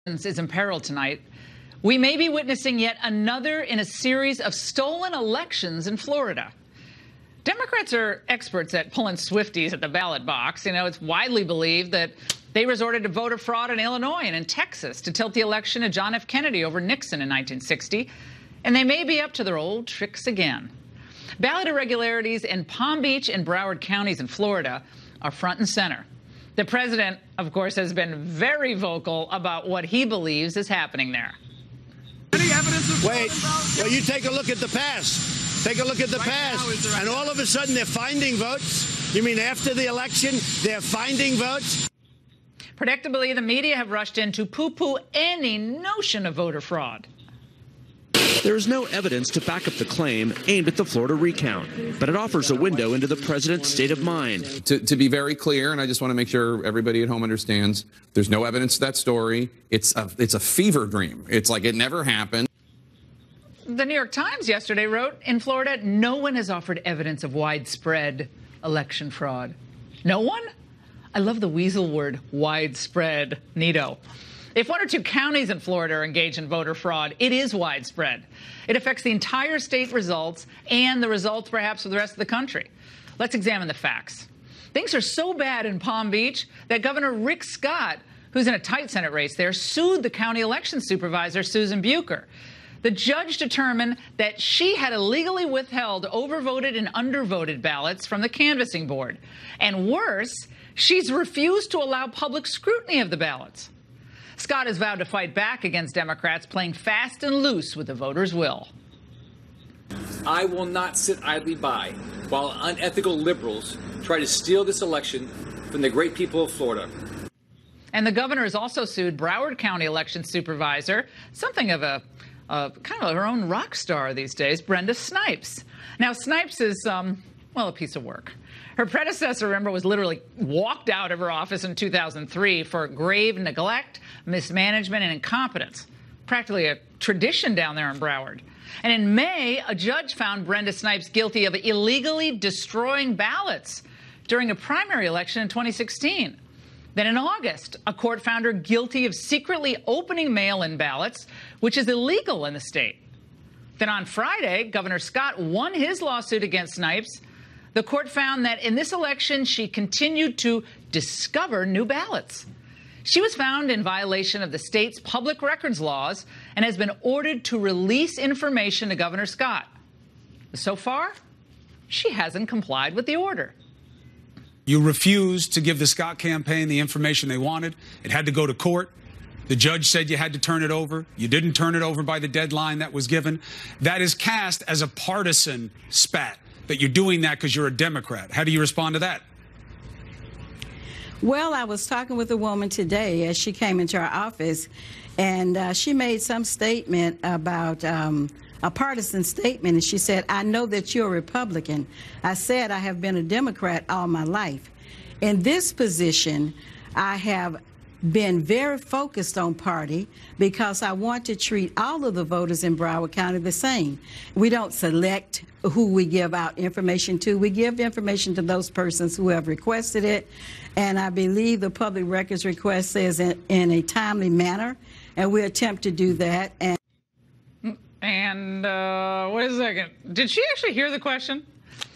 is in peril tonight. We may be witnessing yet another in a series of stolen elections in Florida. Democrats are experts at pulling Swifties at the ballot box. You know, it's widely believed that they resorted to voter fraud in Illinois and in Texas to tilt the election of John F. Kennedy over Nixon in 1960. And they may be up to their old tricks again. Ballot irregularities in Palm Beach and Broward counties in Florida are front and center. The president, of course, has been very vocal about what he believes is happening there. Any evidence of Wait, well, you take a look at the past. Take a look at the past. And all of a sudden, they're finding votes? You mean after the election, they're finding votes? Predictably, the media have rushed in to poo-poo any notion of voter fraud. There is no evidence to back up the claim aimed at the Florida recount, but it offers a window into the president's state of mind. To be very clear, and I just want to make sure everybody at home understands, there's no evidence to that story. It's a fever dream. It's like it never happened. The New York Times yesterday wrote, in Florida, no one has offered evidence of widespread election fraud. No one? I love the weasel word, widespread. Neato. If one or two counties in Florida are engaged in voter fraud, it is widespread. It affects the entire state results and the results, perhaps, of the rest of the country. Let's examine the facts. Things are so bad in Palm Beach that Governor Rick Scott, who's in a tight Senate race there, sued the county election supervisor, Susan Bucher. The judge determined that she had illegally withheld overvoted and undervoted ballots from the canvassing board. And worse, she's refused to allow public scrutiny of the ballots. Scott has vowed to fight back against Democrats playing fast and loose with the voters' will. I will not sit idly by while unethical liberals try to steal this election from the great people of Florida. And the governor has also sued Broward County election supervisor, something of a kind of her own rock star these days, Brenda Snipes. Now, Snipes is, well, a piece of work. Her predecessor, remember, was literally walked out of her office in 2003 for grave neglect, mismanagement, and incompetence. Practically a tradition down there in Broward. And in May, a judge found Brenda Snipes guilty of illegally destroying ballots during a primary election in 2016. Then in August, a court found her guilty of secretly opening mail-in ballots, which is illegal in the state. Then on Friday, Governor Scott won his lawsuit against Snipes. The court found that in this election, she continued to discover new ballots. She was found in violation of the state's public records laws and has been ordered to release information to Governor Scott. So far, she hasn't complied with the order. You refused to give the Scott campaign the information they wanted. It had to go to court. The judge said you had to turn it over. You didn't turn it over by the deadline that was given. That is cast as a partisan spat, that you're doing that because you're a Democrat. How do you respond to that? Well, I was talking with a woman today as she came into our office, and she made some statement about a partisan statement, and she said, I know that you're a Republican. I said I have been a Democrat all my life. In this position, I have been very focused on party because I want to treat all of the voters in Broward County the same. We don't select who we give out information to. We give information to those persons who have requested it, and I believe the public records request says in a timely manner, and we attempt to do that. And wait a second. Did she actually hear the question?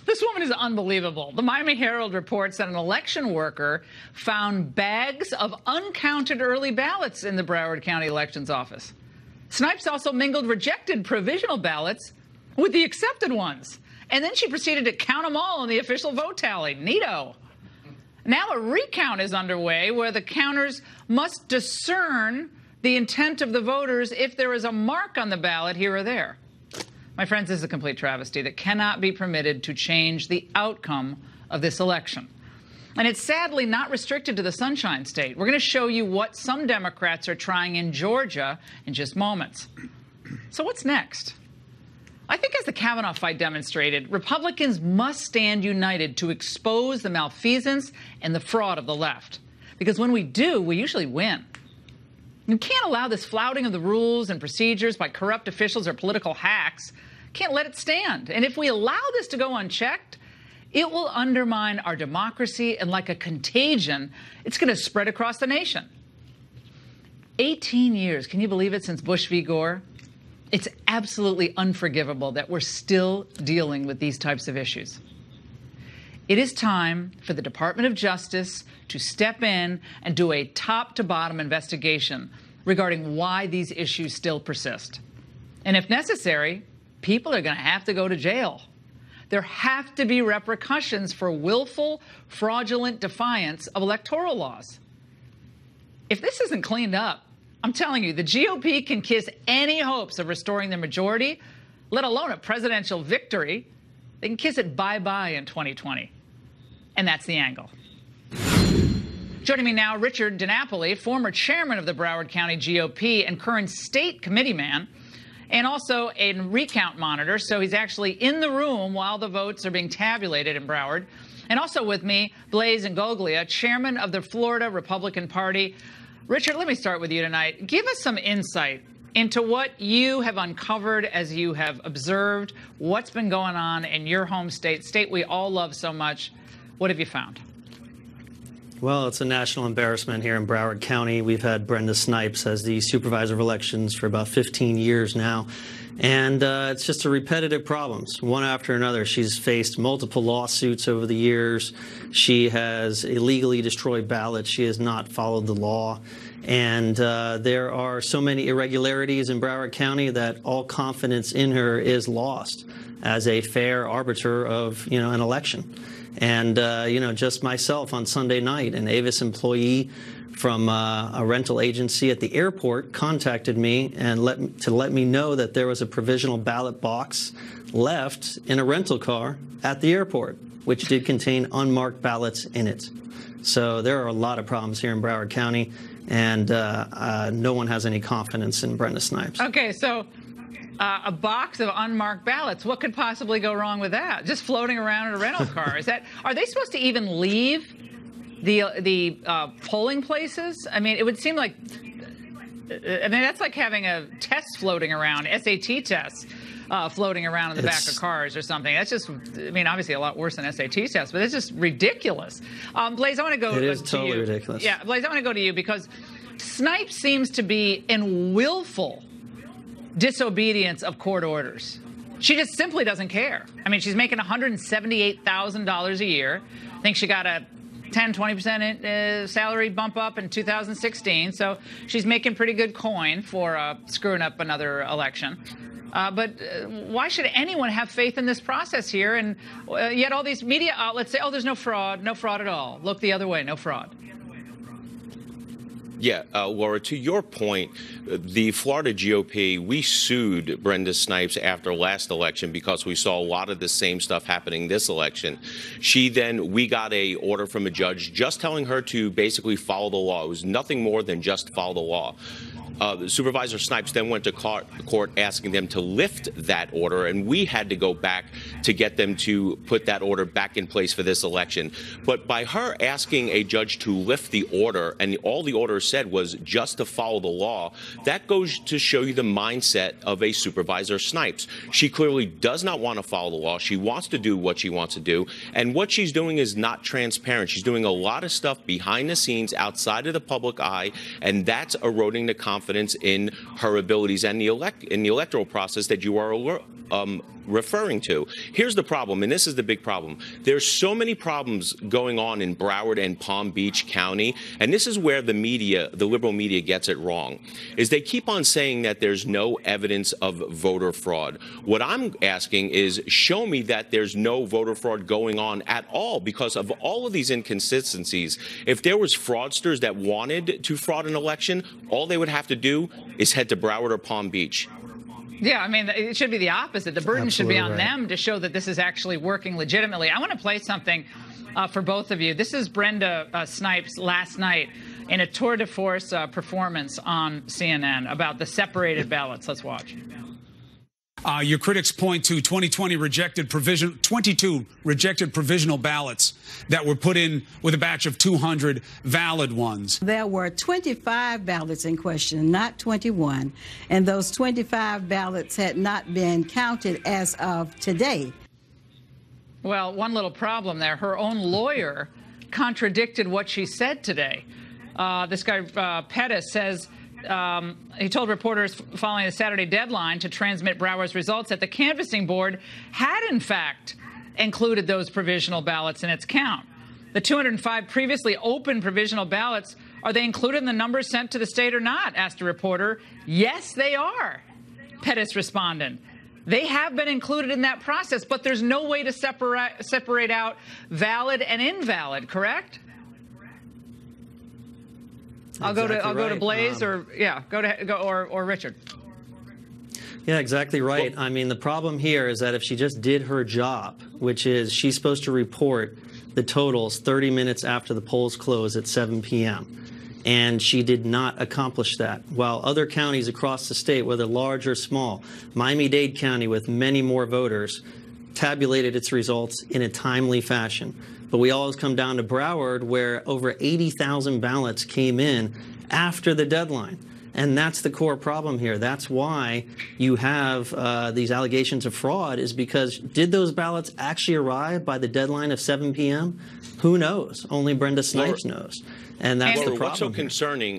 This woman is unbelievable. The Miami Herald reports that an election worker found bags of uncounted early ballots in the Broward County Elections Office. Snipes also mingled rejected provisional ballots with the accepted ones. And then she proceeded to count them all in the official vote tally. Neato. Now a recount is underway where the counters must discern the intent of the voters if there is a mark on the ballot here or there. My friends, this is a complete travesty that cannot be permitted to change the outcome of this election. And it's sadly not restricted to the Sunshine State. We're going to show you what some Democrats are trying in Georgia in just moments. So what's next? I think as the Kavanaugh fight demonstrated, Republicans must stand united to expose the malfeasance and the fraud of the left. Because when we do, we usually win. You can't allow this flouting of the rules and procedures by corrupt officials or political hacks. Can't let it stand. And if we allow this to go unchecked, it will undermine our democracy, and like a contagion, it's going to spread across the nation. 18 years, can you believe it, since Bush v. Gore? It's absolutely unforgivable that we're still dealing with these types of issues. It is time for the Department of Justice to step in and do a top-to-bottom investigation regarding why these issues still persist. And if necessary, people are going to have to go to jail. There have to be repercussions for willful, fraudulent defiance of electoral laws. If this isn't cleaned up, I'm telling you, the GOP can kiss any hopes of restoring their majority, let alone a presidential victory. They can kiss it bye-bye in 2020. And that's the angle. Joining me now, Richard DiNapoli, former chairman of the Broward County GOP and current state committee man, and also a recount monitor, so he's actually in the room while the votes are being tabulated in Broward. And also with me, Blaise Ingoglia, chairman of the Florida Republican Party. Richard, let me start with you tonight. Give us some insight into what you have uncovered as you have observed what's been going on in your home state we all love so much. What have you found? Well, it's a national embarrassment here in Broward County. We've had Brenda Snipes as the supervisor of elections for about 15 years now. And it's just a repetitive problems, one after another. She's faced multiple lawsuits over the years. She has illegally destroyed ballots. She has not followed the law. And there are so many irregularities in Broward County that all confidence in her is lost as a fair arbiter of, an election. And, just myself on Sunday night, an Avis employee from a rental agency at the airport contacted me and let me know that there was a provisional ballot box left in a rental car at the airport, which did contain unmarked ballots in it. So there are a lot of problems here in Broward County, and no one has any confidence in Brenda Snipes. Okay, so a box of unmarked ballots. What could possibly go wrong with that? Just floating around in a rental car. Are they supposed to even leave the polling places? I mean, it would seem like, that's like having a test floating around, SAT tests floating around in the back of cars or something. That's just, obviously a lot worse than SAT tests, but it's just ridiculous. Blaise, I want to go to you. It is totally ridiculous. Yeah, Blaise, I want to go to you because Snipes seems to be in willful disobedience of court orders. She just simply doesn't care. She's making $178,000 a year. I think she got a 10-20% salary bump up in 2016, so she's making pretty good coin for screwing up another election. But why should anyone have faith in this process here? And yet all these media outlets say, oh, there's no fraud at all. Look the other way, no fraud. Yeah, Laura, to your point, the Florida GOP, we sued Brenda Snipes after last election because we saw a lot of the same stuff happening this election. We got a order from a judge just telling her to basically follow the law. It was nothing more than just follow the law. Supervisor Snipes then went to court asking them to lift that order, and we had to go back to get them to put that order back in place for this election. But by her asking a judge to lift the order, and all the order said was just to follow the law, that goes to show you the mindset of a Supervisor Snipes. She clearly does not want to follow the law. She wants to do what she wants to do, and what she's doing is not transparent. She's doing a lot of stuff behind the scenes outside of the public eye, and that's eroding the confidence in her abilities and in the electoral process that you are referring to. Here's the problem, and this is the big problem. There's so many problems going on in Broward and Palm Beach County, and this is where the media, the liberal media, gets it wrong, is they keep on saying that there's no evidence of voter fraud. What I'm asking is, show me that there's no voter fraud going on at all, because of all of these inconsistencies. If there was fraudsters that wanted to fraud an election, all they would have to do is head to Broward or Palm Beach. Yeah, it should be the opposite. The burden should be on them to show that this is actually working legitimately. I want to play something for both of you. This is Brenda Snipes last night in a tour de force performance on CNN about the separated ballots. Let's watch. Your critics point to 22 rejected provisional ballots that were put in with a batch of 200 valid ones. There were 25 ballots in question, not 21, and those 25 ballots had not been counted as of today. Well, one little problem there. Her own lawyer contradicted what she said today. This guy, Pettis, says he told reporters following the Saturday deadline to transmit Broward's results that the canvassing board had, in fact, included those provisional ballots in its count. The 205 previously open provisional ballots, are they included in the numbers sent to the state or not? Asked a reporter. Yes, they are, Pettis responded. They have been included in that process, but there's no way to separate out valid and invalid, correct? I'll go to Blaze or Richard. Yeah, exactly right. I mean, the problem here is that if she just did her job, which is she's supposed to report the totals 30 minutes after the polls close at 7 p.m., and she did not accomplish that. While other counties across the state, whether large or small, Miami-Dade County with many more voters, tabulated its results in a timely fashion. But we always come down to Broward, where over 80,000 ballots came in after the deadline. And that's the core problem here. That's why you have these allegations of fraud, is because did those ballots actually arrive by the deadline of 7 p.m.? Who knows? Only Brenda Snipes knows. And that's the problem.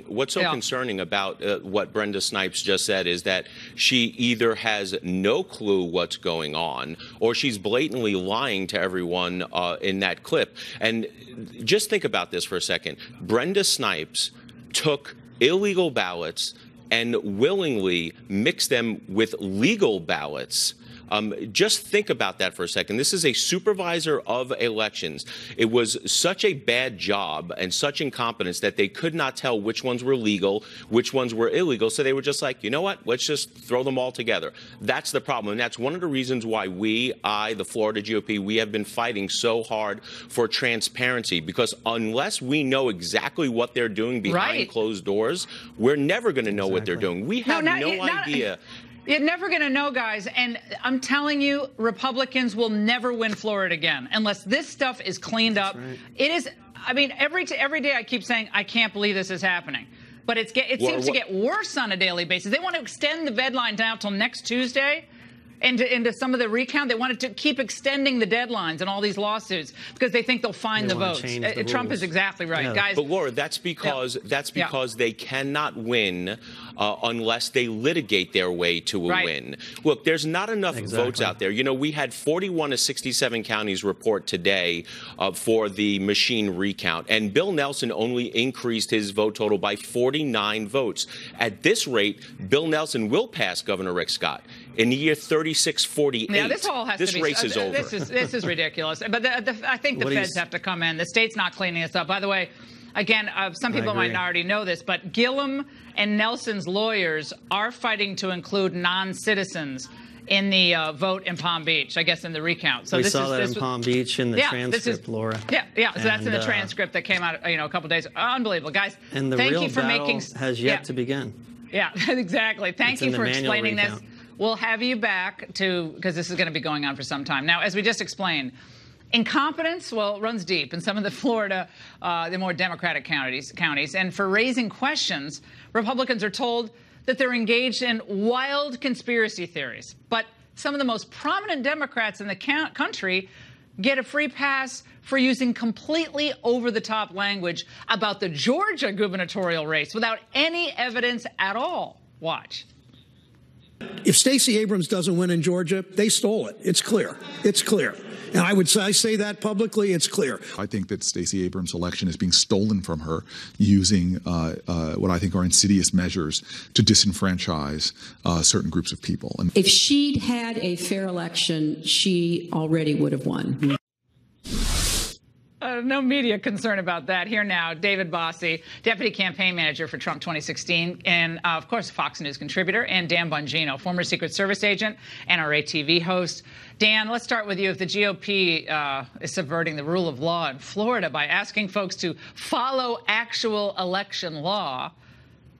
What's so concerning about what Brenda Snipes just said is that she either has no clue what's going on, or she's blatantly lying to everyone in that clip. And just think about this for a second. Brenda Snipes took illegal ballots and willingly mixed them with legal ballots. Just think about that for a second. This is a supervisor of elections. It was such a bad job and such incompetence that they could not tell which ones were legal, which ones were illegal. So they were just like, you know what? Let's just throw them all together. That's the problem. And that's one of the reasons why the Florida GOP, we have been fighting so hard for transparency, because unless we know exactly what they're doing behind closed doors, we're never going to know what they're doing. We have no idea. You're never going to know, guys. And I'm telling you, Republicans will never win Florida again unless this stuff is cleaned up. Right. It is. I mean, every day I keep saying, I can't believe this is happening. But it seems to get worse on a daily basis. They want to extend the deadline down till next Tuesday. Into some of the recount. They wanted to keep extending the deadlines and all these lawsuits because they think they'll find the votes. Trump is exactly right, guys. But Laura, that's because they cannot win unless they litigate their way to a win. Look, there's not enough votes out there. You know, we had 41 of 67 counties report today for the machine recount, and Bill Nelson only increased his vote total by 49 votes. At this rate, Bill Nelson will pass Governor Rick Scott. In the year 3648, yeah, this all has to be, race is over. This is ridiculous. But I think the feds have to come in. The state's not cleaning this up. By the way, again, some people might not already know this, but Gillum and Nelson's lawyers are fighting to include non-citizens in the vote in Palm Beach, I guess in the recount. So we saw that in Palm Beach in the transcript, Laura. Yeah. So that's in the transcript that came out, a couple days. Unbelievable, guys. And the real battle has yet to begin. Yeah, exactly. Thank you for explaining this. We'll have you back because this is going to be going on for some time. Now, as we just explained, incompetence, well, it runs deep in some of the Florida, the more Democratic counties. And for raising questions, Republicans are told that they're engaged in wild conspiracy theories. But some of the most prominent Democrats in the country get a free pass for using completely over-the-top language about the Georgia gubernatorial race without any evidence at all. Watch. If Stacey Abrams doesn't win in Georgia, they stole it. It's clear. It's clear. And I say that publicly. It's clear. I think that Stacey Abrams' election is being stolen from her using what I think are insidious measures to disenfranchise certain groups of people. And if she'd had a fair election, she already would have won. No media concern about that. Here now, David Bossie, Deputy Campaign Manager for Trump 2016, and, of course, Fox News contributor, and Dan Bongino, former Secret Service agent, NRA TV host. Dan, let's start with you. If the GOP is subverting the rule of law in Florida by asking folks to follow actual election law,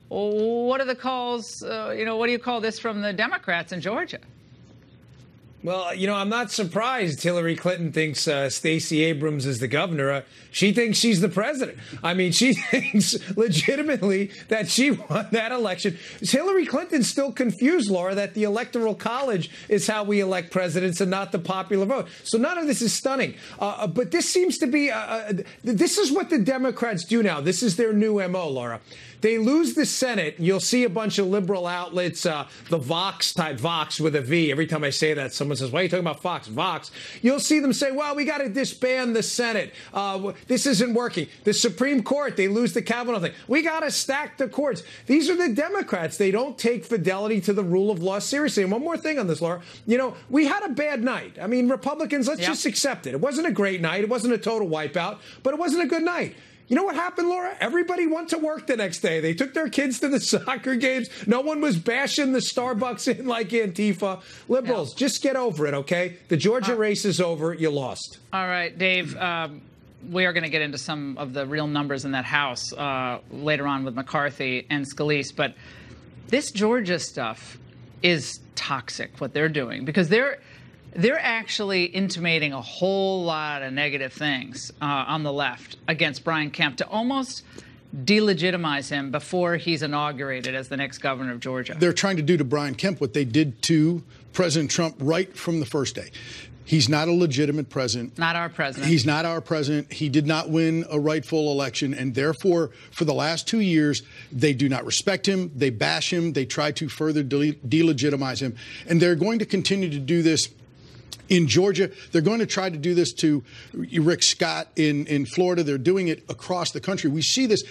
what are the calls, what do you call this from the Democrats in Georgia? Well, I'm not surprised Hillary Clinton thinks Stacey Abrams is the governor. She thinks she's the president. I mean, she thinks legitimately that she won that election. Hillary Clinton's still confused, Laura, that the Electoral College is how we elect presidents and not the popular vote. So none of this is stunning. But this seems to be this is what the Democrats do now. This is their new M.O., Laura. They lose the Senate. You'll see a bunch of liberal outlets, the Vox type, Vox with a V. Every time I say that, someone says, why are you talking about Fox? Vox. You'll see them say, well, we got to disband the Senate. This isn't working. The Supreme Court, they lose the Kavanaugh thing. We got to stack the courts. These are the Democrats. They don't take fidelity to the rule of law seriously. And one more thing on this, Laura. You know, we had a bad night. I mean, Republicans, let's just accept it. It wasn't a great night. It wasn't a total wipeout, but it wasn't a good night. You know what happened, Laura? Everybody went to work the next day. They took their kids to the soccer games. No one was bashing the Starbucks in like Antifa. Liberals, just get over it, okay? The Georgia race is over. You lost. All right, Dave. We are going to get into some of the real numbers in that House later on with McCarthy and Scalise. But this Georgia stuff is toxic, what they're doing, because they're actually intimating a whole lot of negative things on the left against Brian Kemp to almost delegitimize him before he's inaugurated as the next governor of Georgia. They're trying to do to Brian Kemp what they did to President Trump right from the first day. He's not a legitimate president. Not our president. He's not our president. He did not win a rightful election. And therefore, for the last 2 years, they do not respect him. They bash him. They try to further delegitimize him. And they're going to continue to do this in Georgia. They're going to try to do this to Rick Scott in Florida. They're doing it across the country. We see this.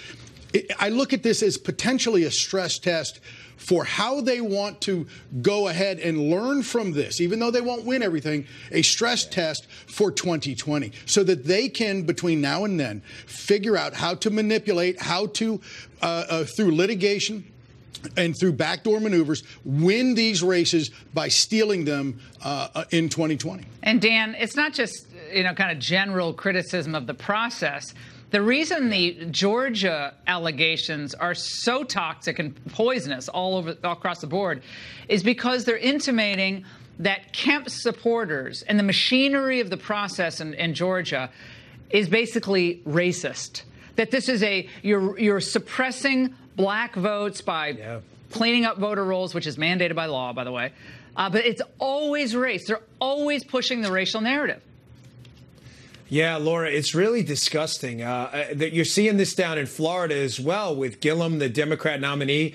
I look at this as potentially a stress test for how they want to go ahead and learn from this, even though they won't win everything, a stress test for 2020, so that they can, between now and then, figure out how to manipulate, how to, through litigation and through backdoor maneuvers, win these races by stealing them in 2020. And Dan, it's not just, kind of general criticism of the process. The reason the Georgia allegations are so toxic and poisonous all across the board is because they're intimating that Kemp's supporters and the machinery of the process in Georgia is basically racist. That this is you're suppressing black votes by cleaning up voter rolls, which is mandated by law, by the way. But it's always race. They're always pushing the racial narrative. Yeah, Laura, it's really disgusting that you're seeing this down in Florida as well with Gillum, the Democrat nominee,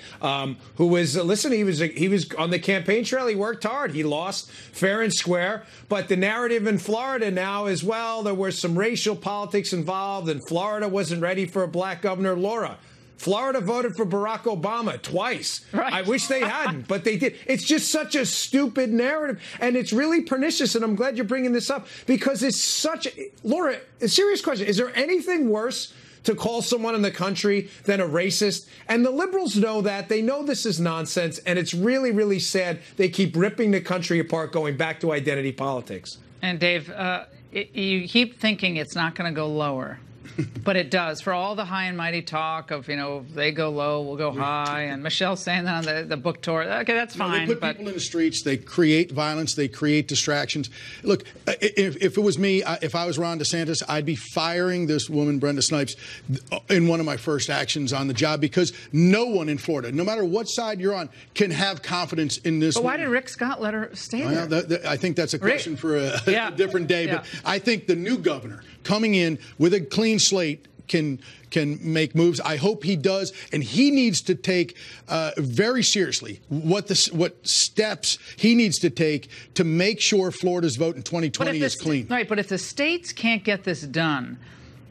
who was, listen, he was on the campaign trail. He worked hard. He lost fair and square. But the narrative in Florida now is, well, there was some racial politics involved and Florida wasn't ready for a black governor. Laura, Florida voted for Barack Obama twice. Right. I wish they hadn't, but they did. It's just such a stupid narrative, and it's really pernicious, and I'm glad you're bringing this up because it's such – Laura, a serious question. Is there anything worse to call someone in the country than a racist? And the liberals know that. They know this is nonsense, and it's really, really sad they keep ripping the country apart, going back to identity politics. And, Dave, you keep thinking it's not going to go lower. But it does. For all the high and mighty talk of, if they go low, we'll go high. And Michelle's saying that on the book tour. Okay, that's fine. They put people in the streets. They create violence. They create distractions. Look, if it was me, if I was Ron DeSantis, I'd be firing this woman, Brenda Snipes, in one of my first actions on the job, because no one in Florida, no matter what side you're on, can have confidence in this But woman. Why did Rick Scott let her stay there? I think that's a question for a different day. But I think the new governor coming in with a clean slate can make moves. I hope he does, and he needs to take very seriously what steps he needs to take to make sure Florida's vote in 2020 is clean. Right, but if the states can't get this done,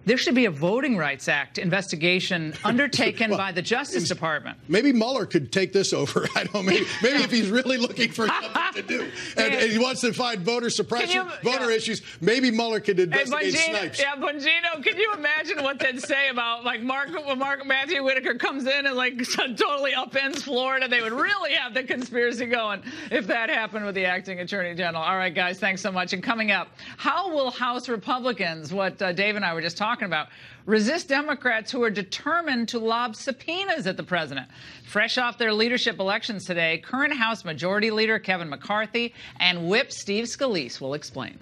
there should be a Voting Rights Act investigation undertaken by the Justice Department. Maybe Mueller could take this over. I don't know. Maybe if he's really looking for something to do and he wants to find voter suppression, voter issues, maybe Mueller could investigate Snipes. Yeah, Bongino, can you imagine what they'd say about when Matthew Whitaker comes in and totally upends Florida? They would really have the conspiracy going if that happened with the acting attorney general. All right, guys, thanks so much. And coming up, how will House Republicans, what Dave and I were just talking about, resist Democrats who are determined to lob subpoenas at the president? Fresh off their leadership elections today, current House Majority Leader Kevin McCarthy and Whip Steve Scalise will explain.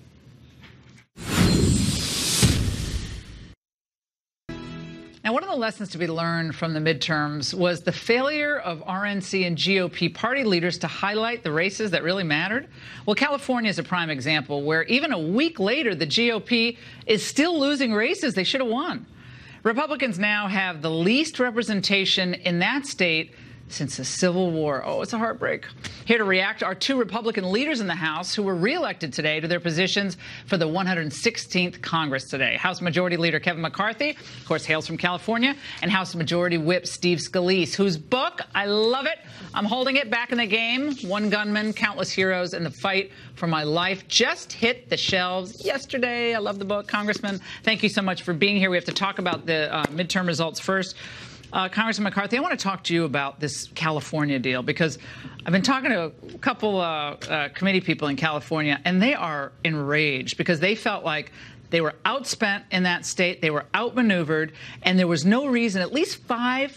Now, one of the lessons to be learned from the midterms was the failure of RNC and GOP party leaders to highlight the races that really mattered. Well, California is a prime example where even a week later, the GOP is still losing races they should have won. Republicans now have the least representation in that state since the Civil War. Oh, it's a heartbreak. Here to react are two Republican leaders in the House who were reelected today to their positions for the 116th Congress today. House Majority Leader Kevin McCarthy, of course, hails from California, and House Majority Whip Steve Scalise, whose book, I love it, I'm holding it, Back in the Game, One Gunman, Countless Heroes, and the Fight for My Life, just hit the shelves yesterday. I love the book. Congressman, thank you so much for being here. We have to talk about the midterm results first. Congressman McCarthy, I want to talk to you about this California deal because I've been talking to a couple committee people in California, and they are enraged because they felt like they were outspent in that state, they were outmaneuvered, and there was no reason at least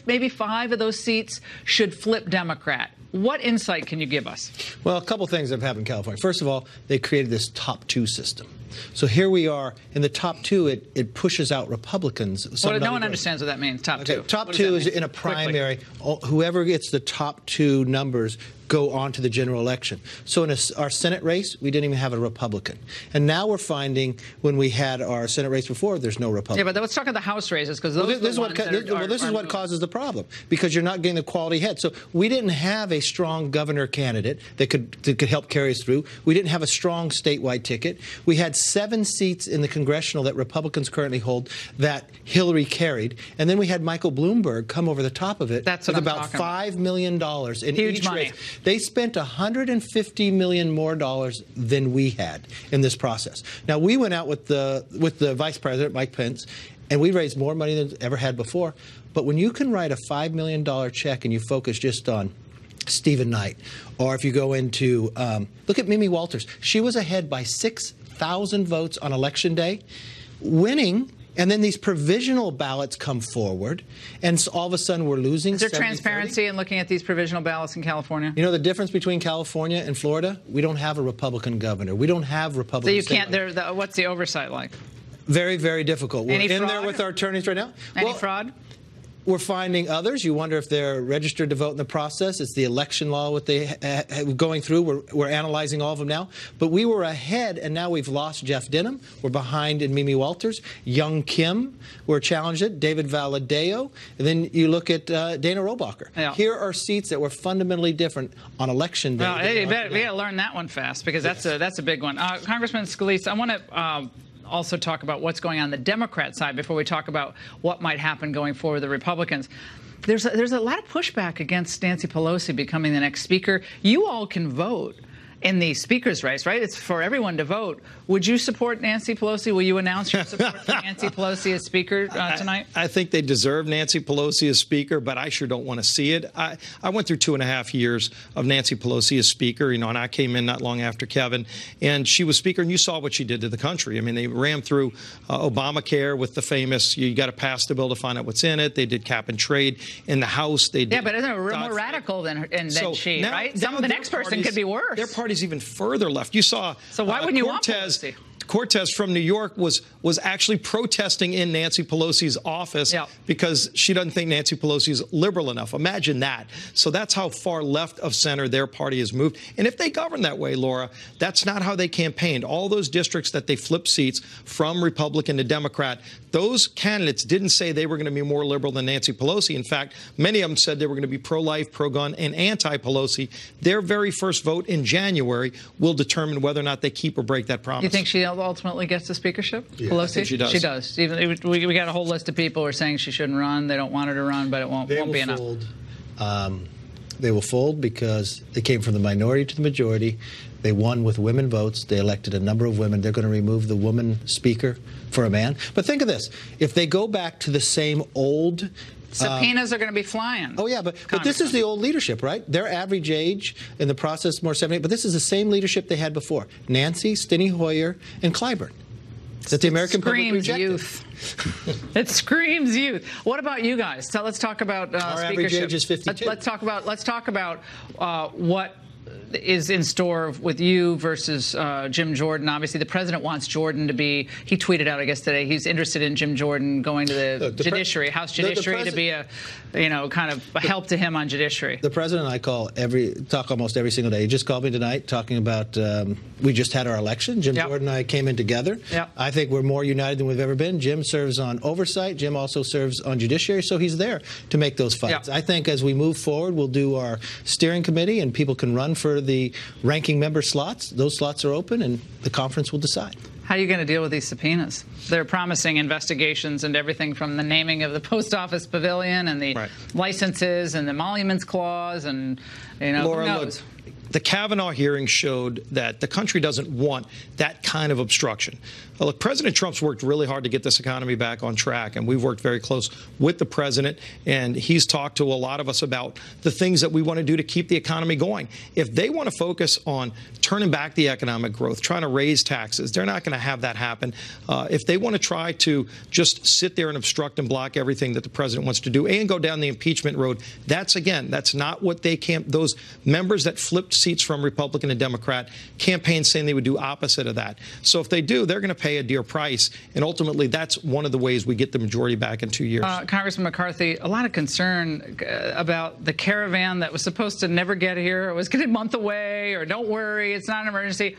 maybe five of those seats should flip Democrat. What insight can you give us? Well, a couple things have happened in California. First of all, they created this top two system. So here we are in the top two. It pushes out Republicans. Well, no one understands what that means. Top two. Top two is in a primary. Whoever gets the top two numbers go on to the general election. So in our Senate race, we didn't even have a Republican. And now we're finding when we had our Senate race before, there's no Republican. Yeah, but let's talk about the House races because those this is what causes the problem because you're not getting the quality head. So we didn't have a strong governor candidate that could help carry us through. We didn't have a strong statewide ticket. We had 7 seats in the congressional that Republicans currently hold that Hillary carried. And then we had Michael Bloomberg come over the top of it with about $5 million in each race. They spent $150 million more than we had in this process. Now, we went out with the Vice President, Mike Pence, and we raised more money than ever had before. But when you can write a $5 million check and you focus just on Stephen Knight, or if you go into, look at Mimi Walters. She was ahead by 6,000 votes on Election Day, winning. And then these provisional ballots come forward, and so all of a sudden we're losing. Is there transparency in looking at these provisional ballots in California? You know the difference between California and Florida? We don't have a Republican governor. We don't have Republican. So you can't. What's the oversight like? Very, very difficult. We're in there with our attorneys right now. Any fraud? We're finding others. You wonder if they're registered to vote in the process. It's the election law what they going through. We're analyzing all of them now. But we were ahead, and now we've lost Jeff Denham. We're behind in Mimi Walters. Young Kim, we're challenged it. David Valadeo. And then you look at Dana Rohrabacher. Yeah. Here are seats that were fundamentally different on Election Day. Well, we got to learn that one fast because that's a big one. Congressman Scalise, I want to also talk about what's going on the Democrat side before we talk about what might happen going forward with the Republicans. There's a lot of pushback against Nancy Pelosi becoming the next speaker. You all can vote in the speaker's race, right? It's for everyone to vote. Would you support Nancy Pelosi? Will you announce your support for Nancy Pelosi as speaker tonight? I think they deserve Nancy Pelosi as speaker, but I sure don't want to see it. I went through 2.5 years of Nancy Pelosi as speaker, and I came in not long after Kevin, and she was speaker, and you saw what she did to the country. I mean, they ran through Obamacare with the famous, you got to pass the bill to find out what's in it. They did cap and trade in the House. They did. Yeah, but isn't it more radical than she, right? The next person could be worse. Their party's even further left. You saw. So why wouldn't you want Pelosi? Cortez from New York was actually protesting in Nancy Pelosi's office because she doesn't think Nancy Pelosi is liberal enough. Imagine that. So that's how far left of center their party has moved. And if they govern that way, Laura, that's not how they campaigned. All those districts that they flipped seats from Republican to Democrat, those candidates didn't say they were going to be more liberal than Nancy Pelosi. In fact, many of them said they were going to be pro-life, pro-gun, and anti-Pelosi. Their very first vote in January will determine whether or not they keep or break that promise. You think she ultimately gets the speakership? Yeah, Pelosi? I think she does. She does. Even we got a whole list of people who are saying she shouldn't run. They don't want her to run, but it won't be enough. They will fold because they came from the minority to the majority. They won with women votes. They elected a number of women. They're going to remove the woman speaker for a man. But think of this. If they go back to the same old subpoenas are going to be flying. Oh, yeah, but this is the old leadership, right? Their average age in the process more 78, but this is the same leadership they had before. Nancy, Steny Hoyer, and Clyburn. That the American public rejected. Youth. It screams youth. What about you guys? So let's talk about our speakership. Average age is 52. Let's talk about what is in store with you versus Jim Jordan? Obviously, the president wants Jordan to be, he tweeted out, I guess, today, he's interested in Jim Jordan going to the judiciary, House Judiciary, to be a, kind of a help to him on judiciary. The president and I talk almost every single day. He just called me tonight talking about, we just had our election. Jim Jordan and I came in together. I think we're more united than we've ever been. Jim serves on oversight. Jim also serves on judiciary, so he's there to make those fights. I think as we move forward, we'll do our steering committee, and people can run for the ranking member slots. Those slots are open, and the conference will decide. How are you going to deal with these subpoenas? They're promising investigations and everything from the naming of the post office pavilion and the licenses and the emoluments clause and, Laura, who knows? Look, the Kavanaugh hearing showed that the country doesn't want that kind of obstruction. Well, look, President Trump's worked really hard to get this economy back on track, and we've worked very close with the president, and he's talked to a lot of us about the things that we want to do to keep the economy going. If they want to focus on turning back the economic growth, trying to raise taxes, they're not going to have that happen. If they want to try to just sit there and obstruct and block everything that the president wants to do and go down the impeachment road, that's not what they those members that flipped seats from Republican and Democrat campaigned saying they would do opposite of that. So if they do, they're going to pay a dear price, and ultimately that's one of the ways we get the majority back in 2 years. Congressman McCarthy, a lot of concern about the caravan that was supposed to never get here. It was getting a month away, or don't worry, it's not an emergency.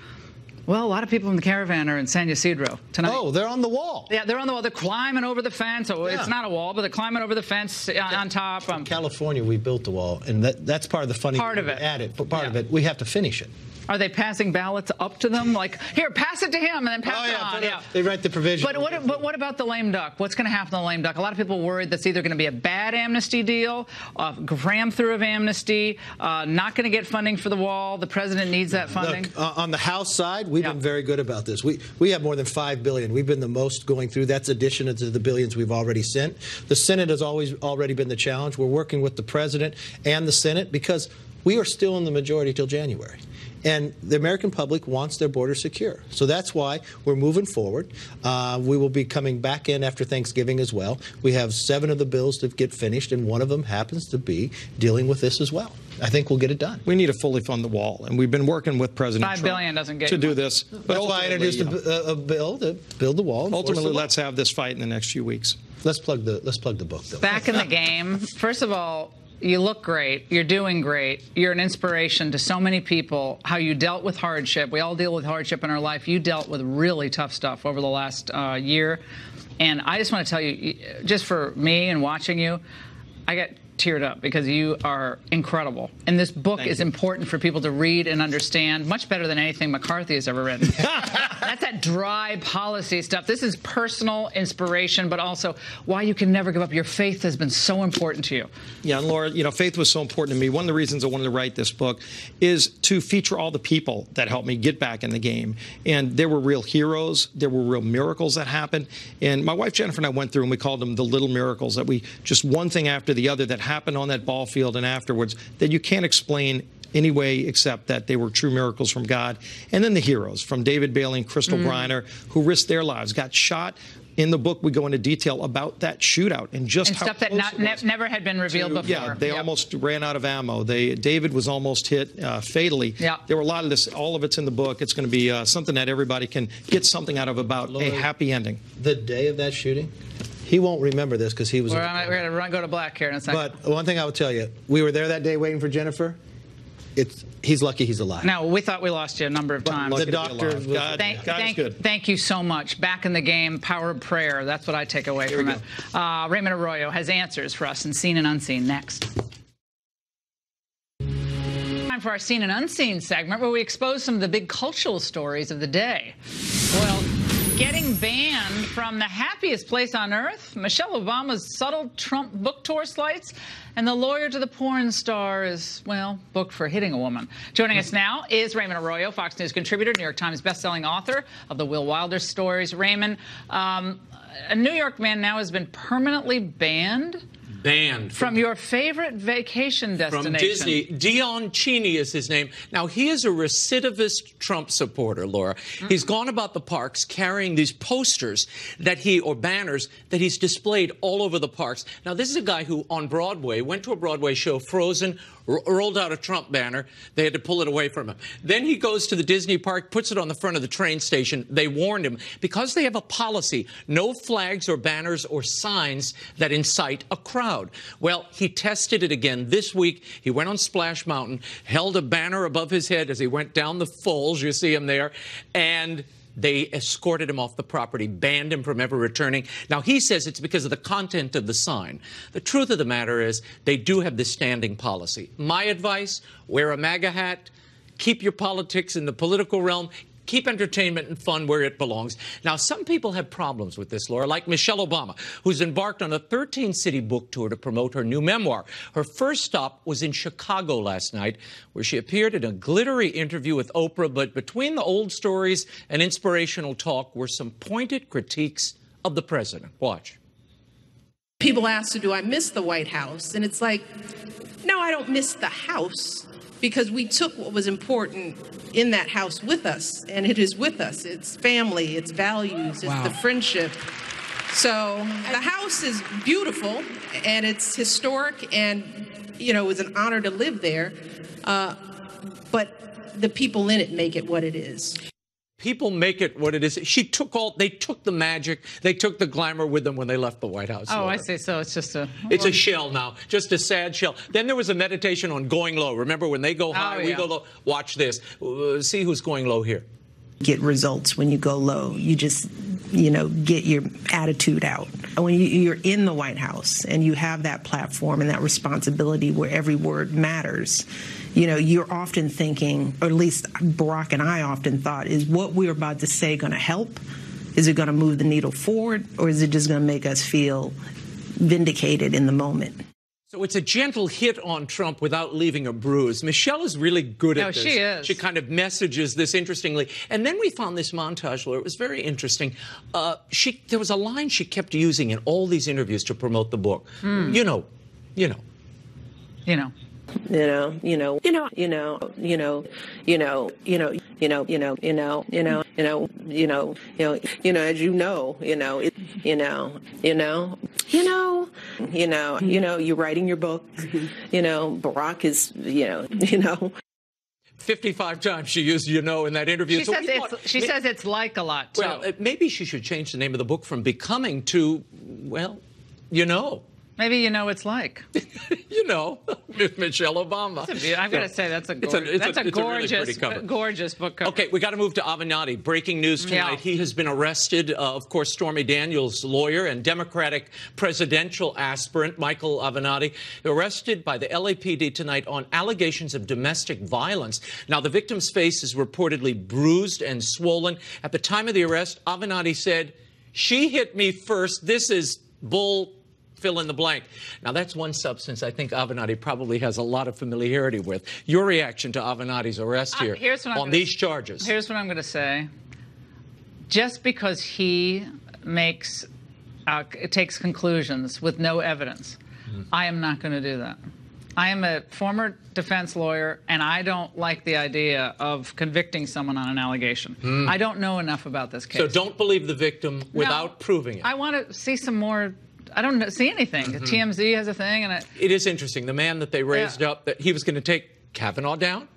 Well, a lot of people in the caravan are in San Ysidro tonight. Oh, they're on the wall. Yeah, they're on the wall. They're climbing over the fence. Oh, it's not a wall, but they're climbing over the fence on top. In California, we built the wall, and that's part of the funny part of it. Added, but part of it, we have to finish it. Are they passing ballots up to them? Like, here, pass it to him, and then pass it on. Yeah. They write the provision. But what about the lame duck? What's going to happen to the lame duck? A lot of people are worried that's either going to be a bad amnesty deal, a cram through of amnesty, not going to get funding for the wall. The president needs that funding. Look, on the House side, we've been very good about this. We have more than $5 billion. We've been the most going through. That's addition to the billions we've already sent. The Senate has already been the challenge. We're working with the president and the Senate because we are still in the majority till January. And the American public wants their border secure. So that's why we're moving forward. We will be coming back in after Thanksgiving as well. We have 7 of the bills to get finished, and one of them happens to be dealing with this as well. I think we'll get it done. We need to fully fund the wall, and we've been working with President Trump $5 billion doesn't get to do this. That's why I introduced a bill to build the wall. Ultimately, let's have this fight in the next few weeks. Let's plug the book, though. Back in the game. First of all, you look great. You're doing great. You're an inspiration to so many people, how you dealt with hardship. We all deal with hardship in our life. You dealt with really tough stuff over the last year. And I just want to tell you, just for me and watching you, I got teared up because you are incredible. And this book is important for people to read and understand, much better than anything McCarthy has ever written. That's that dry policy stuff. This is personal inspiration, but also why you can never give up. Your faith has been so important to you. Yeah, and Laura, faith was so important to me. One of the reasons I wanted to write this book is to feature all the people that helped me get back in the game. And there were real heroes. There were real miracles that happened. And my wife Jennifer and I went through and we called them the little miracles, that we just one thing after the other that happened on that ball field and afterwards that you can't explain any way except that they were true miracles from God. And then the heroes, from David Bailey and Crystal Griner, who risked their lives, got shot. In the book, we go into detail about that shootout and just how stuff that never had been revealed before. Yeah, they almost ran out of ammo. David was almost hit fatally. Yeah. There were a lot of this. All of it's in the book. It's going to be something that everybody can get something out of about a happy ending. The day of that shooting, he won't remember this because he was. We're going to go to black here in a second. But one thing I will tell you, we were there that day waiting for Jennifer. He's lucky he's alive. Now, we thought we lost you a number of times. The doctor, God's good. Thank you so much. Back in the game, power of prayer. That's what I take away from it. Raymond Arroyo has answers for us in Seen and Unseen next. Time for our Seen and Unseen segment, where we expose some of the big cultural stories of the day. Well, getting banned from the happiest place on earth, Michelle Obama's subtle Trump book tour slights, and the lawyer to the porn star is, well, booked for hitting a woman. Joining us now is Raymond Arroyo, Fox News contributor, New York Times bestselling author of the Will Wilder stories. Raymond, a New York man now has been permanently banned from your favorite vacation destination. From Disney. Dion Cheney is his name. Now, he is a recidivist Trump supporter, Laura. He's gone about the parks carrying these posters or banners that he's displayed all over the parks. Now, this is a guy who, on Broadway, went to a Broadway show, Frozen, rolled out a Trump banner. They had to pull it away from him. Then he goes to the Disney park, puts it on the front of the train station. They warned him because they have a policy, no flags or banners or signs that incite a crowd. Well, he tested it again this week. He went on Splash Mountain, held a banner above his head as he went down the falls. You see him there. And they escorted him off the property, banned him from ever returning. Now, he says it's because of the content of the sign. The truth of the matter is they do have this standing policy. My advice, wear a MAGA hat, keep your politics in the political realm, keep entertainment and fun where it belongs. Now, some people have problems with this, Laura, like Michelle Obama, who's embarked on a 13-city book tour to promote her new memoir. Her first stop was in Chicago last night, where she appeared in a glittery interview with Oprah. But between the old stories and inspirational talk were some pointed critiques of the president. Watch. People ask, do I miss the White House? And it's like, no, I don't miss the House, because we took what was important in that house with us, and it is with us. It's family, it's values, it's the friendship. So the house is beautiful, and it's historic, and, you know, it was an honor to live there. But the people in it make it what it is. People make it what it is. They took the magic, they took the glamour with them when they left the White House. Oh, Laura. I see. So it's just It's a shell now, just a sad shell. Then there was a meditation on going low. Remember, when they go high, we go low. Watch this. See who's going low here. Get results when you go low. You just, get your attitude out. When you're in the White House and you have that platform and that responsibility where every word matters, you're often thinking, or at least Barack and I often thought, is what we're about to say going to help? Is it going to move the needle forward, or is it just going to make us feel vindicated in the moment? So it's a gentle hit on Trump without leaving a bruise. Michelle is really good at this. She is. She kind of messages this interestingly. And then we found this montage, Laura. It was very interesting. There was a line she kept using in all these interviews to promote the book. You know. You're writing your book, Barack is, 55 times she used in that interview. She says it's like a lot, too. Well, maybe she should change the name of the book from Becoming to, Maybe it's like. Michelle Obama. I've got to say, that's a gorgeous, gorgeous book cover. Okay, we got to move to Avenatti. Breaking news tonight. He has been arrested. Of course, Stormy Daniels' lawyer and Democratic presidential aspirant, Michael Avenatti, arrested by the LAPD tonight on allegations of domestic violence. Now, the victim's face is reportedly bruised and swollen. At the time of the arrest, Avenatti said, "She hit me first. This is bull." Fill in the blank. Now, that's one substance I think Avenatti probably has a lot of familiarity with. Your reaction to Avenatti's arrest here on these charges? Here's what I'm going to say. Just because he takes conclusions with no evidence, I am not going to do that. I am a former defense lawyer, and I don't like the idea of convicting someone on an allegation. I don't know enough about this case. So don't believe the victim without proving it. I want to see some more. I don't see anything. TMZ has a thing, and it is interesting. The man that they raised up, that he was going to take Kavanaugh down,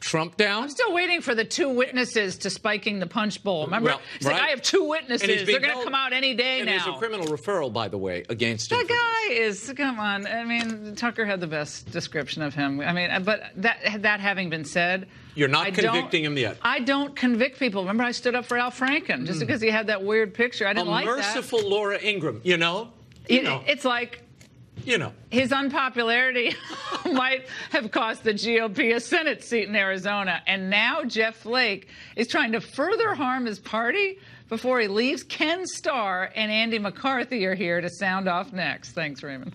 Trump down. I'm still waiting for the two witnesses to spiking the punch bowl. Remember, like, I have two witnesses. They're going to come out any day now. And there's a criminal referral, by the way, against him. That guy is, come on. I mean, Tucker had the best description of him. I mean, but that having been said, you're not convicting him yet. I don't convict people. Remember, I stood up for Al Franken just because he had that weird picture. I didn't like that. A merciful Laura Ingraham, It's like, his unpopularity might have cost the GOP a Senate seat in Arizona. And now Jeff Flake is trying to further harm his party before he leaves. Ken Starr and Andy McCarthy are here to sound off next. Thanks, Raymond.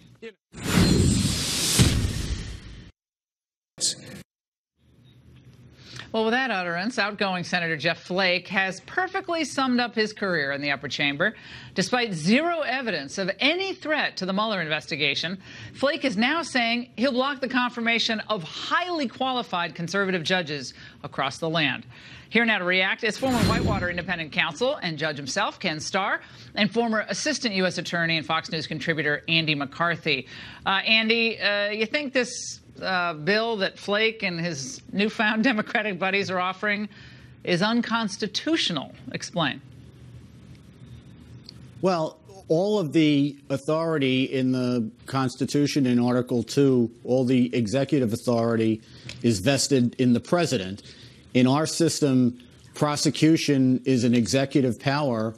Well, with that utterance, outgoing Senator Jeff Flake has perfectly summed up his career in the upper chamber. Despite zero evidence of any threat to the Mueller investigation, Flake is now saying he'll block the confirmation of highly qualified conservative judges across the land. Here now to react is former Whitewater independent counsel and judge himself, Ken Starr, and former assistant U.S. attorney and Fox News contributor Andy McCarthy. Andy, you think this bill that Flake and his newfound Democratic buddies are offering is unconstitutional. Explain. Well, all of the authority in the Constitution in Article 2, all the executive authority is vested in the president. In our system, prosecution is an executive power.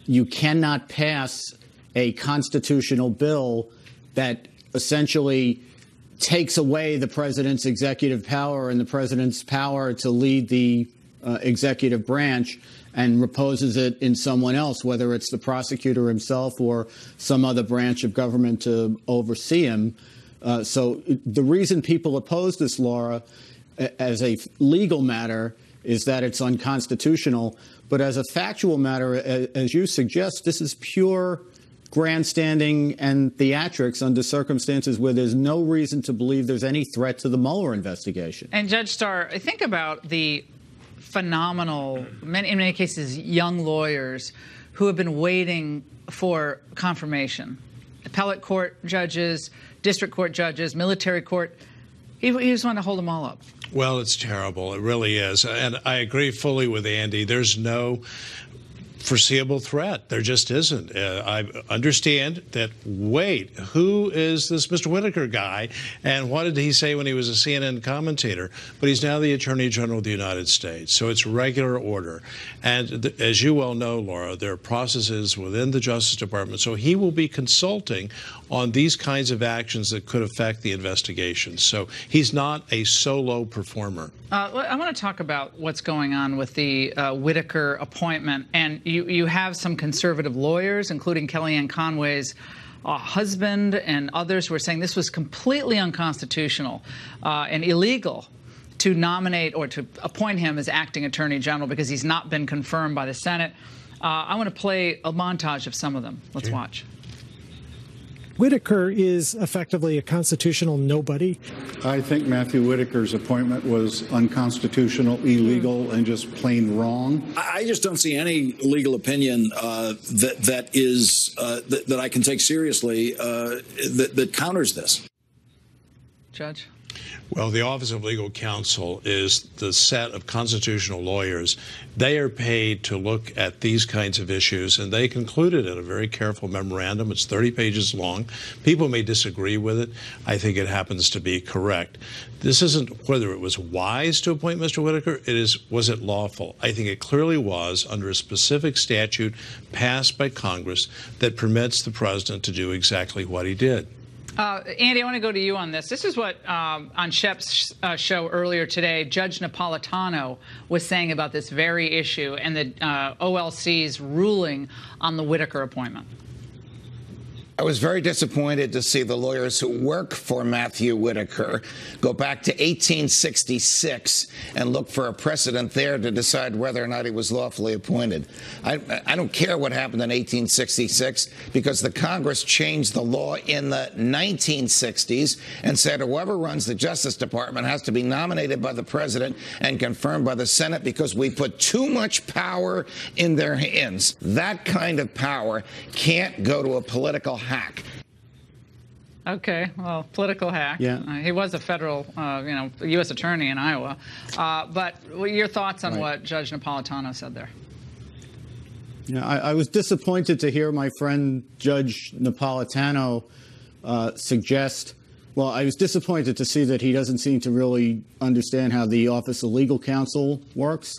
You cannot pass a constitutional bill that essentially takes away the president's executive power and the president's power to lead the executive branch and reposes it in someone else, whether it's the prosecutor himself or some other branch of government to oversee him. So the reason people oppose this, Laura, as a legal matter is that it's unconstitutional. But as a factual matter, as you suggest, this is pure grandstanding and theatrics under circumstances where there's no reason to believe there's any threat to the Mueller investigation. And Judge Starr, think about the phenomenal, in many cases, young lawyers who have been waiting for confirmation. Appellate court judges, district court judges, military court. He just wanted to hold them all up. Well, it's terrible. It really is. And I agree fully with Andy. There's no foreseeable threat. There just isn't. I understand that, wait, who is this Mr. Whitaker guy? And what did he say when he was a CNN commentator? But he's now the Attorney General of the United States. So it's regular order. And as you well know, Laura, there are processes within the Justice Department. So he will be consulting on these kinds of actions that could affect the investigation. So he's not a solo performer. I want to talk about what's going on with the Whitaker appointment. And you have some conservative lawyers, including Kellyanne Conway's husband and others, who are saying this was completely unconstitutional and illegal to nominate or to appoint him as acting attorney general because he's not been confirmed by the Senate. I want to play a montage of some of them. Let's watch. Whitaker is effectively a constitutional nobody. I think Matthew Whitaker's appointment was unconstitutional, illegal, and just plain wrong. I just don't see any legal opinion that I can take seriously that counters this. Judge? Well, the Office of Legal Counsel is the set of constitutional lawyers. They are paid to look at these kinds of issues, and they concluded in a very careful memorandum. It's 30 pages long. People may disagree with it. I think it happens to be correct. This isn't whether it was wise to appoint Mr. Whitaker. It is, was it lawful? I think it clearly was under a specific statute passed by Congress that permits the president to do exactly what he did. Andy, I want to go to you on this. This is what on Shep's show earlier today, Judge Napolitano was saying about this very issue and the OLC's ruling on the Whitaker appointment. I was very disappointed to see the lawyers who work for Matthew Whitaker go back to 1866 and look for a precedent there to decide whether or not he was lawfully appointed. I don't care what happened in 1866 because the Congress changed the law in the 1960s and said whoever runs the Justice Department has to be nominated by the president and confirmed by the Senate because we put too much power in their hands. That kind of power can't go to a political hack. Okay, well, political hack. Yeah. He was a federal, U.S. attorney in Iowa. But your thoughts on what Judge Napolitano said there? I was disappointed to hear my friend Judge Napolitano suggest. Well, I was disappointed to see that he doesn't seem to really understand how the Office of Legal Counsel works.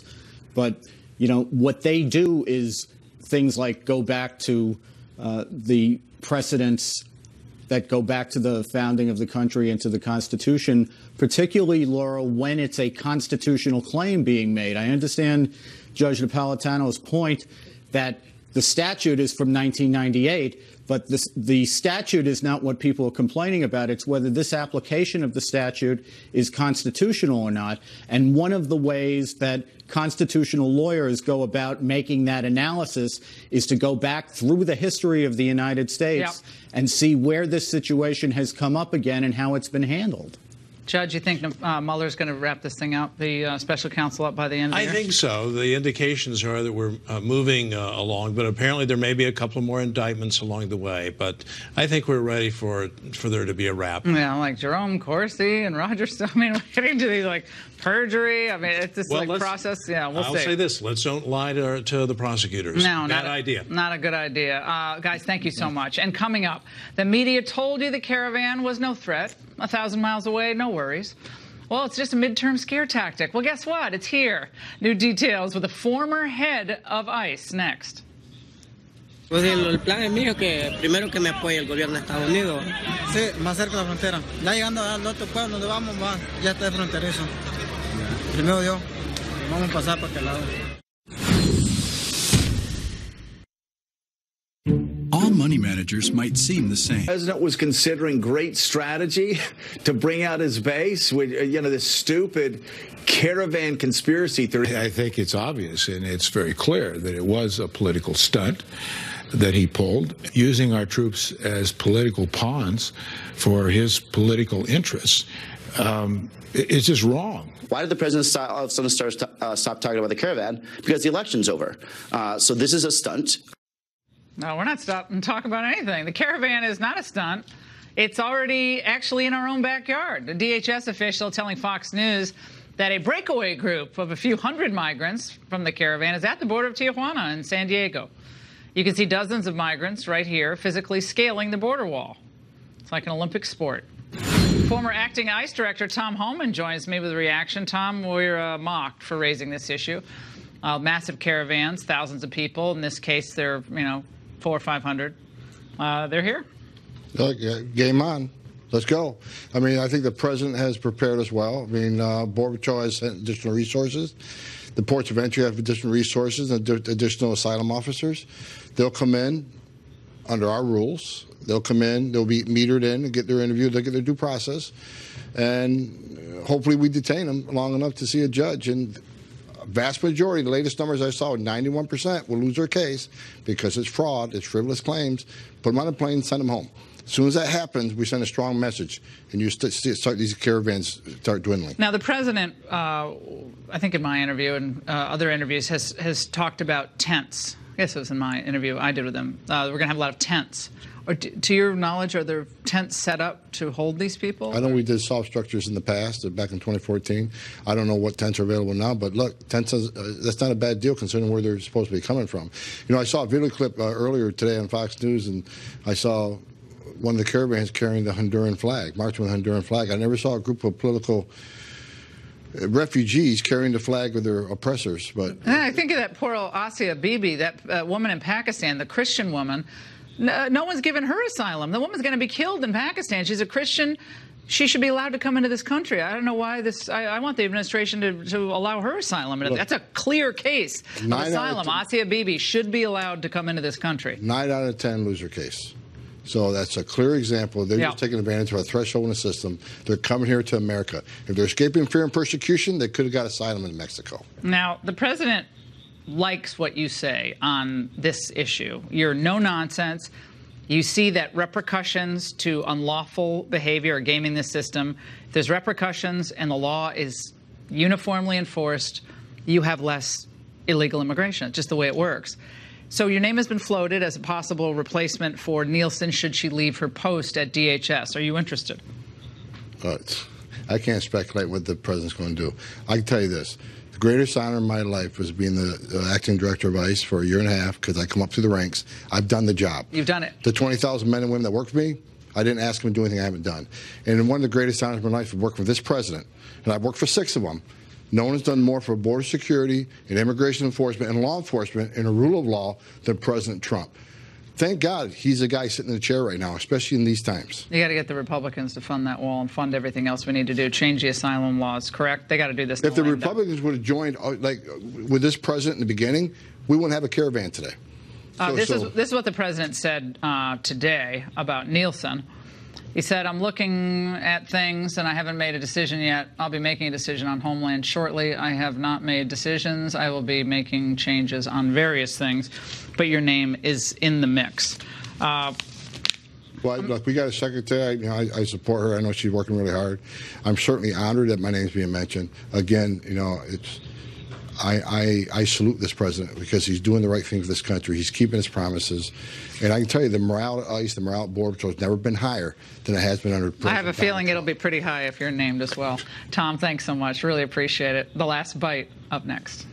But, what they do is things like go back to the precedents that go back to the founding of the country and to the Constitution, particularly, Laura, when it's a constitutional claim being made. I understand Judge Napolitano's point that the statute is from 1998, but the statute is not what people are complaining about. It's whether this application of the statute is constitutional or not. And one of the ways that constitutional lawyers go about making that analysis is to go back through the history of the United States and see where this situation has come up again and how it's been handled. Judge, you think Mueller's going to wrap this thing up, the special counsel up by the end of the year? I think so. The indications are that we're moving along, but apparently there may be a couple more indictments along the way. But I think we're ready for there to be a wrap. Yeah, like Jerome Corsi and Roger Stone. I mean, we're getting to these, like, perjury. I mean, it's this, process. Yeah, we'll see. I'll say this. Let's don't lie to the prosecutors. No, Bad idea. Not a good idea. Guys, thank you so much. And coming up, the media told you the caravan was no threat. 1,000 miles away, no worries. Well, it's just a midterm scare tactic. Well, guess what? It's here. New details with the former head of ICE next. Pues el plan es mío que primero que me apoye el gobierno de Estados Unidos. Sí, más cerca de la frontera. Ya llegando al otro pueblo donde vamos, ya está fronterizo. Primero yo, vamos a pasar para aquel lado. All money managers might seem the same. The president was considering great strategy to bring out his base with, this stupid caravan conspiracy theory. I think it's obvious and it's very clear that it was a political stunt that he pulled, using our troops as political pawns for his political interests. It's just wrong. Why did the president all of a sudden stop talking about the caravan? Because the election's over. So this is a stunt. No, we're not stopping to talk about anything. The caravan is not a stunt. It's already actually in our own backyard. The DHS official telling Fox News that a breakaway group of a few hundred migrants from the caravan is at the border of Tijuana in San Diego. You can see dozens of migrants right here physically scaling the border wall. It's like an Olympic sport. Former acting ICE director Tom Homan joins me with a reaction. Tom, we're mocked for raising this issue. Massive caravans, thousands of people. In this case, they're, 400 or 500. They're here. Look, game on. Let's go. I mean, I think the president has prepared us well. I mean, Border Patrol has sent additional resources. The ports of entry have additional resources and additional asylum officers. They'll come in under our rules. They'll come in. They'll be metered in and get their interview. They'll get their due process. And hopefully we detain them long enough to see a judge. And vast majority, the latest numbers I saw, 91% will lose their case because it's fraud, it's frivolous claims. Put them on a plane, send them home. As soon as that happens, we send a strong message, and you start these caravans start dwindling. Now, the president, I think in my interview and other interviews, has talked about tents. I guess it was in my interview I did with him. We're going to have a lot of tents. Or to your knowledge, are there tents set up to hold these people? I know we did soft structures in the past, back in 2014. I don't know what tents are available now, but look, tents, that's not a bad deal considering where they're supposed to be coming from. I saw a video clip earlier today on Fox News, and I saw one of the caravans carrying the Honduran flag, marching with the Honduran flag. I never saw a group of political refugees carrying the flag of their oppressors. But I think of that poor old Asia Bibi, that woman in Pakistan, the Christian woman. No one's given her asylum. The woman's going to be killed in Pakistan. She's a Christian. She should be allowed to come into this country. I don't know why this. I want the administration to allow her asylum. Look, that's a clear case of asylum. Asia Bibi should be allowed to come into this country. 9 out of 10 lose their case. So that's a clear example. They're just taking advantage of a threshold in the system. They're coming here to America. If they're escaping fear and persecution, they could have got asylum in Mexico. Now, the president likes what you say on this issue. You're no nonsense. You see that repercussions to unlawful behavior are gaming the system. If there's repercussions and the law is uniformly enforced, you have less illegal immigration. It's just the way it works. So your name has been floated as a possible replacement for Nielsen should she leave her post at DHS. Are you interested? I can't speculate what the president's going to do. I can tell you this. The greatest honor in my life was being the acting director of ICE for a year and a half because I come up through the ranks. I've done the job. You've done it. The 20,000 men and women that work for me, I didn't ask them to do anything I haven't done. And one of the greatest honors of my life was working for this president. And I've worked for 6 of them. No one has done more for border security and immigration enforcement and law enforcement and a rule of law than President Trump. Thank God he's the guy sitting in the chair right now, especially in these times. You got to get the Republicans to fund that wall and fund everything else we need to do. Change the asylum laws, correct? They got to do this. If the Republicans would have joined, like with this president in the beginning, we wouldn't have a caravan today. This is what the president said today about Nielsen. He said, I'm looking at things and I haven't made a decision yet. I'll be making a decision on Homeland shortly. I have not made decisions. I will be making changes on various things, but your name is in the mix. Well, But look, we got a secretary. I support her. I know she's working really hard. I'm certainly honored that my name's being mentioned. Again, it's. I salute this president because he's doing the right thing for this country. He's keeping his promises. And I can tell you the morale at ICE, the morale at Border Patrol has never been higher than it has been under President I have a feeling it'll be pretty high if you're named as well. Tom, thanks so much. Really appreciate it. The Last Bite up next.